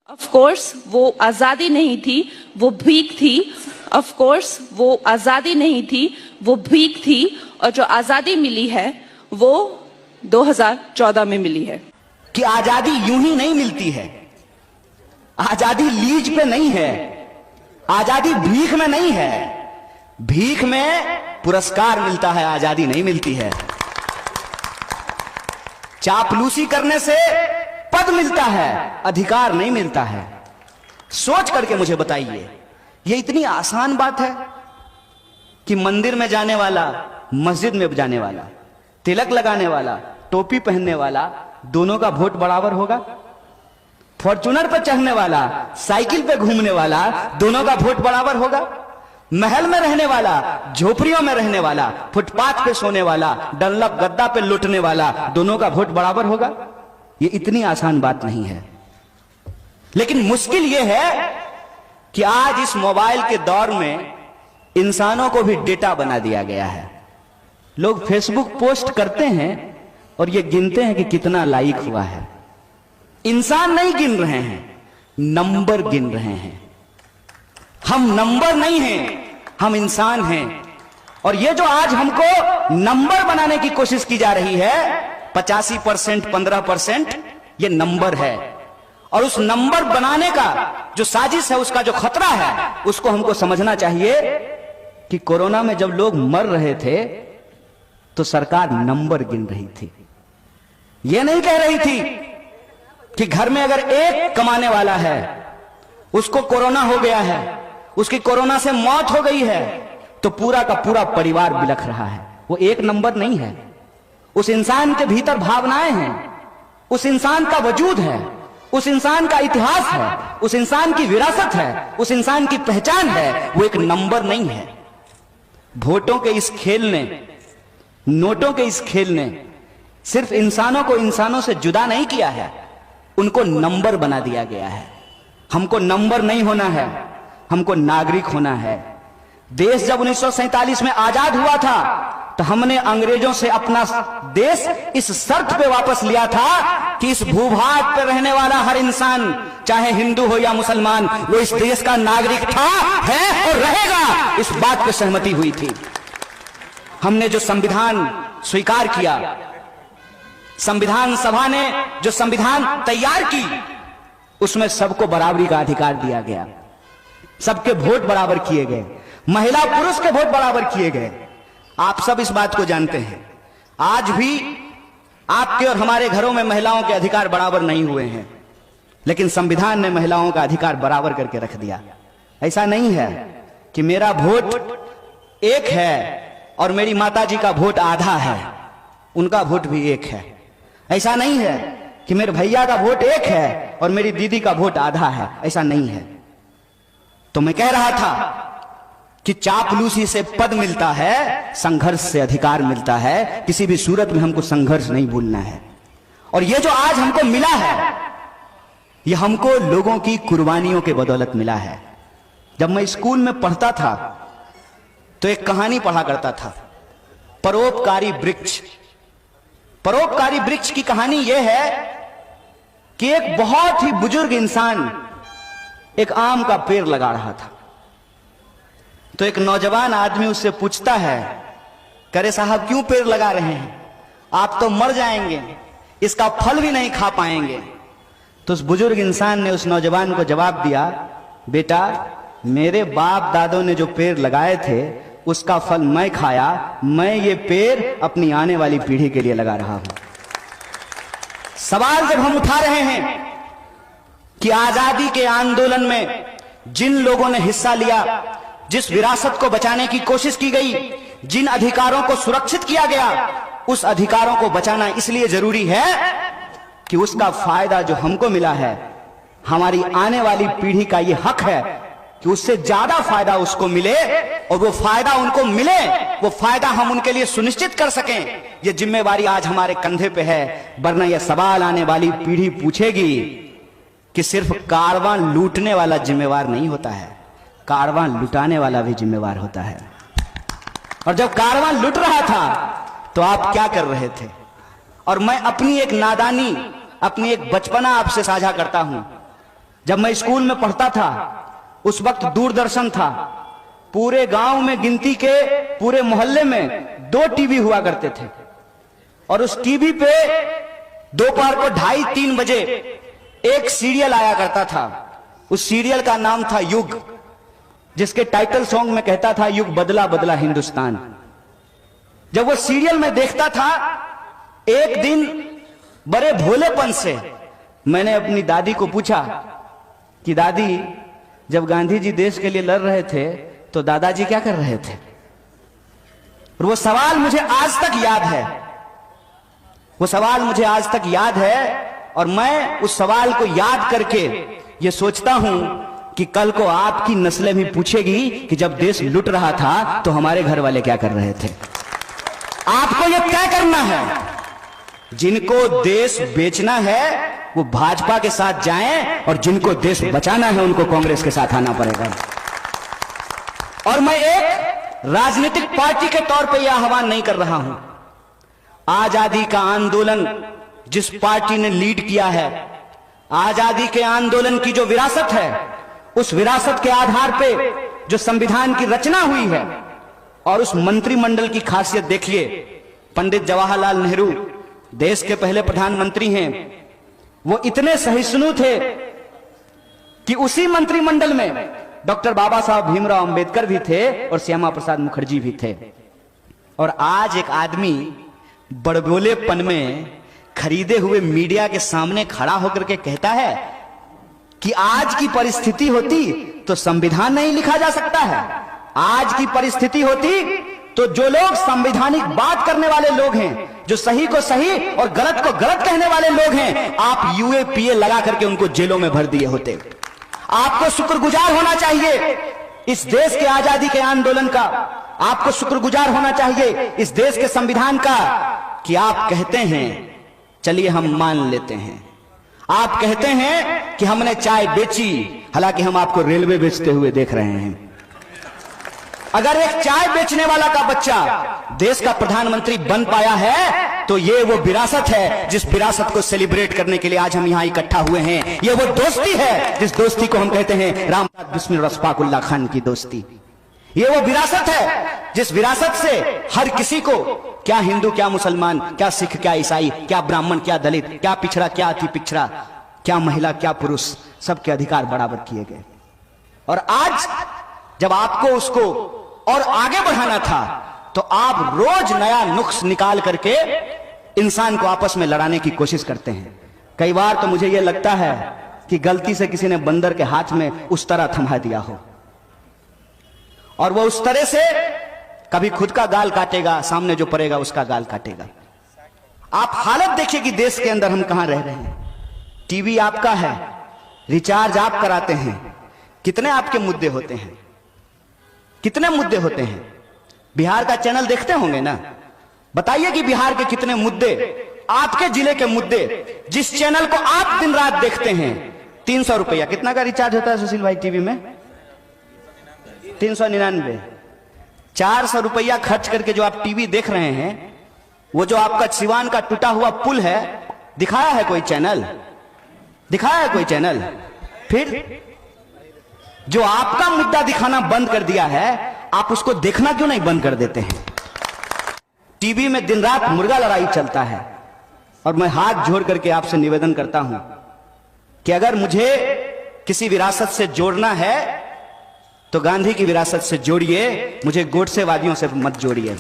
Of course वो आजादी नहीं थी, वो भीख थी। ऑफ कोर्स वो आजादी नहीं थी, वो भीख थी। और जो आजादी मिली है वो 2014 में मिली है। कि आजादी यूं ही नहीं मिलती है, आजादी लीज पे नहीं है, आजादी भीख में नहीं है। भीख में पुरस्कार मिलता है, आजादी नहीं मिलती है। चापलूसी करने से पद मिलता है, अधिकार नहीं मिलता है। सोच करके मुझे बताइए, यह इतनी आसान बात है कि मंदिर में जाने वाला, मस्जिद में जाने वाला, तिलक लगाने वाला, टोपी पहनने वाला, दोनों का वोट बराबर होगा? फॉर्च्यूनर पर चढ़ने वाला, साइकिल पे घूमने वाला, दोनों का वोट बराबर होगा? महल में रहने वाला, झोपड़ियों में रहने वाला, फुटपाथ पे सोने वाला, डनलप गद्दा पे लुटने वाला, दोनों का वोट बराबर होगा? ये इतनी आसान बात नहीं है। लेकिन मुश्किल यह है कि आज इस मोबाइल के दौर में इंसानों को भी डेटा बना दिया गया है। लोग फेसबुक पोस्ट करते हैं और ये गिनते हैं कि कितना लाइक हुआ है। इंसान नहीं गिन रहे हैं, नंबर गिन रहे हैं। हम नंबर नहीं हैं, हम इंसान हैं। और ये जो आज हमको नंबर बनाने की कोशिश की जा रही है, 85%, 15%, ये नंबर है। और उस नंबर बनाने का जो साजिश है, उसका जो खतरा है, उसको हमको समझना चाहिए कि कोरोना में जब लोग मर रहे थे तो सरकार नंबर गिन रही थी। यह नहीं कह रही थी कि घर में अगर एक कमाने वाला है, उसको कोरोना हो गया है, उसकी कोरोना से मौत हो गई है, तो पूरा का पूरा परिवार बिलख रहा है। वो एक नंबर नहीं है। उस इंसान के भीतर भावनाएं हैं, उस इंसान का वजूद है, उस इंसान का इतिहास है, उस इंसान की विरासत है, उस इंसान की पहचान है। वो एक नंबर नहीं है। वोटों के इस खेल ने, नोटों के इस खेल ने सिर्फ इंसानों को इंसानों से जुदा नहीं किया है, उनको नंबर बना दिया गया है। हमको नंबर नहीं होना है, हमको नागरिक होना है। देश जब 1947 में आजाद हुआ था तो हमने अंग्रेजों से अपना देश इस शर्त पे वापस लिया था कि इस भूभाग पे रहने वाला हर इंसान, चाहे हिंदू हो या मुसलमान, वो इस देश का नागरिक था, है और रहेगा। इस बात पे सहमति हुई थी। हमने जो संविधान स्वीकार किया, संविधान सभा ने जो संविधान तैयार की, उसमें सबको बराबरी का अधिकार दिया गया, सबके वोट बराबर किए गए, महिला पुरुष के वोट बराबर किए गए। आप सब इस बात को जानते हैं। आज भी आपके और हमारे घरों में महिलाओं के अधिकार बराबर नहीं हुए हैं, लेकिन संविधान ने महिलाओं का अधिकार बराबर करके रख दिया। ऐसा नहीं है कि मेरा वोट एक है और मेरी माताजी का वोट आधा है, उनका वोट भी एक है। ऐसा नहीं है कि मेरे भैया का वोट एक है और मेरी दीदी का वोट आधा है, ऐसा नहीं है। तो मैं कह रहा था कि चापलूसी से पद मिलता है, संघर्ष से अधिकार मिलता है। किसी भी सूरत में हमको संघर्ष नहीं भूलना है। और ये जो आज हमको मिला है, ये हमको लोगों की कुर्बानियों के बदौलत मिला है। जब मैं स्कूल में पढ़ता था तो एक कहानी पढ़ा करता था, परोपकारी वृक्ष। परोपकारी वृक्ष की कहानी यह है कि एक बहुत ही बुजुर्ग इंसान एक आम का पेड़ लगा रहा था। तो एक नौजवान आदमी उससे पूछता है, करे साहब क्यों पेड़ लगा रहे हैं? आप तो मर जाएंगे, इसका फल भी नहीं खा पाएंगे। तो उस बुजुर्ग इंसान ने उस नौजवान को जवाब दिया, बेटा, मेरे बाप दादों ने जो पेड़ लगाए थे उसका फल मैं खाया, मैं ये पेड़ अपनी आने वाली पीढ़ी के लिए लगा रहा हूं। सवाल जब हम उठा रहे हैं कि आजादी के आंदोलन में जिन लोगों ने हिस्सा लिया, जिस विरासत को बचाने की कोशिश की गई, जिन अधिकारों को सुरक्षित किया गया, उस अधिकारों को बचाना इसलिए जरूरी है कि उसका फायदा जो हमको मिला है, हमारी आने वाली पीढ़ी का यह हक है कि उससे ज्यादा फायदा उसको मिले, और वो फायदा उनको मिले, वो फायदा हम उनके लिए सुनिश्चित कर सकें। ये जिम्मेवारी आज हमारे कंधे पे है। वरना यह सवाल आने वाली पीढ़ी पूछेगी कि सिर्फ कारवां लूटने वाला जिम्मेवार नहीं होता है, कारवां लुटाने वाला भी जिम्मेवार होता है। और जब कारवां लुट रहा था तो आप क्या कर रहे थे? और मैं अपनी एक नादानी, अपनी एक बचपना आपसे साझा करता हूं। जब मैं स्कूल में पढ़ता था उस वक्त दूरदर्शन था। पूरे गांव में गिनती के पूरे मोहल्ले में 2 टीवी हुआ करते थे और उस टीवी पे दोपहर को 2:30-3 बजे एक सीरियल आया करता था। उस सीरियल का नाम था युग, जिसके टाइटल सॉन्ग में कहता था युग बदला बदला हिंदुस्तान। जब वो सीरियल में देखता था, एक दिन बड़े भोलेपन से मैंने अपनी दादी को पूछा कि दादी, जब गांधी जी देश के लिए लड़ रहे थे तो दादाजी क्या कर रहे थे? और वो सवाल मुझे आज तक याद है, वो सवाल मुझे आज तक याद है। और मैं उस सवाल को याद करके ये सोचता हूं कि कल को आपकी नस्लें भी पूछेगी कि जब देश लुट रहा था तो हमारे घर वाले क्या कर रहे थे। आपको यह तय करना है, जिनको देश बेचना है वो भाजपा के साथ जाएं और जिनको देश बचाना है उनको कांग्रेस के साथ आना पड़ेगा। और मैं एक राजनीतिक पार्टी के तौर पे यह आह्वान नहीं कर रहा हूं। आजादी का आंदोलन जिस पार्टी ने लीड किया है, आजादी के आंदोलन की जो विरासत है, उस विरासत के आधार पे जो संविधान की रचना हुई है, और उस मंत्रिमंडल की खासियत देखिए। पंडित जवाहरलाल नेहरू देश के पहले प्रधानमंत्री हैं। वो इतने सहिष्णु थे कि उसी मंत्रिमंडल में डॉक्टर बाबा साहब भीमराव अंबेडकर भी थे और श्यामा प्रसाद मुखर्जी भी थे। और आज एक आदमी बड़बोलेपन में खरीदे हुए मीडिया के सामने खड़ा होकर के कहता है कि आज की परिस्थिति होती तो संविधान नहीं लिखा जा सकता है। आज की परिस्थिति होती तो जो लोग संवैधानिक बात करने वाले लोग हैं, जो सही को सही और गलत को गलत कहने वाले लोग हैं, आप यूएपीए लगा करके उनको जेलों में भर दिए होते। आपको शुक्रगुजार होना चाहिए इस देश के आजादी के आंदोलन का, आपको शुक्रगुजार होना चाहिए इस देश के संविधान का कि आप कहते हैं, चलिए हम मान लेते हैं, आप कहते हैं कि हमने चाय बेची, हालांकि हम आपको रेलवे बेचते हुए देख रहे हैं। अगर एक चाय बेचने वाला का बच्चा देश का प्रधानमंत्री बन पाया है तो ये वो विरासत है जिस विरासत को सेलिब्रेट करने के लिए आज हम यहां इकट्ठा हुए हैं। ये वो दोस्ती है जिस दोस्ती को हम कहते हैं रामदास बिस्मिल रशफाकुल्ला खान की दोस्ती। ये वो विरासत है जिस विरासत से हर किसी को, क्या हिंदू क्या मुसलमान, क्या सिख क्या ईसाई, क्या ब्राह्मण क्या दलित, क्या पिछड़ा क्या अति पिछड़ा, क्या महिला क्या पुरुष, सबके अधिकार बराबर किए गए। और आज जब आपको उसको और आगे बढ़ाना था तो आप रोज नया नुक्स निकाल करके इंसान को आपस में लड़ाने की कोशिश करते हैं। कई बार तो मुझे यह लगता है कि गलती से किसी ने बंदर के हाथ में उस तरह थमा दिया हो और वो उस तरह से कभी खुद का गाल काटेगा, सामने जो पड़ेगा उसका गाल काटेगा। आप हालत देखिए कि देश के अंदर हम कहां रह रहे हैं। टीवी आपका है, रिचार्ज आप कराते हैं, कितने आपके मुद्दे होते हैं, कितने मुद्दे होते हैं। बिहार का चैनल देखते होंगे ना, बताइए कि बिहार के कितने मुद्दे, आपके जिले के मुद्दे, जिस चैनल को आप दिन रात देखते हैं। 300 रुपया कितना का रिचार्ज होता है सुशील भाई टीवी में? 399। 400 रुपया खर्च करके जो आप टीवी देख रहे हैं, वो जो आपका सिवान का टूटा हुआ पुल है, दिखाया है कोई चैनल? दिखाया है कोई चैनल? फिर जो आपका मुद्दा दिखाना बंद कर दिया है, आप उसको देखना क्यों नहीं बंद कर देते हैं? टीवी में दिन रात मुर्गा लड़ाई चलता है। और मैं हाथ जोड़ करके आपसे निवेदन करता हूं कि अगर मुझे किसी विरासत से जोड़ना है तो गांधी की विरासत से जोड़िए, मुझे गोडसेवादियों से मत जोड़िए।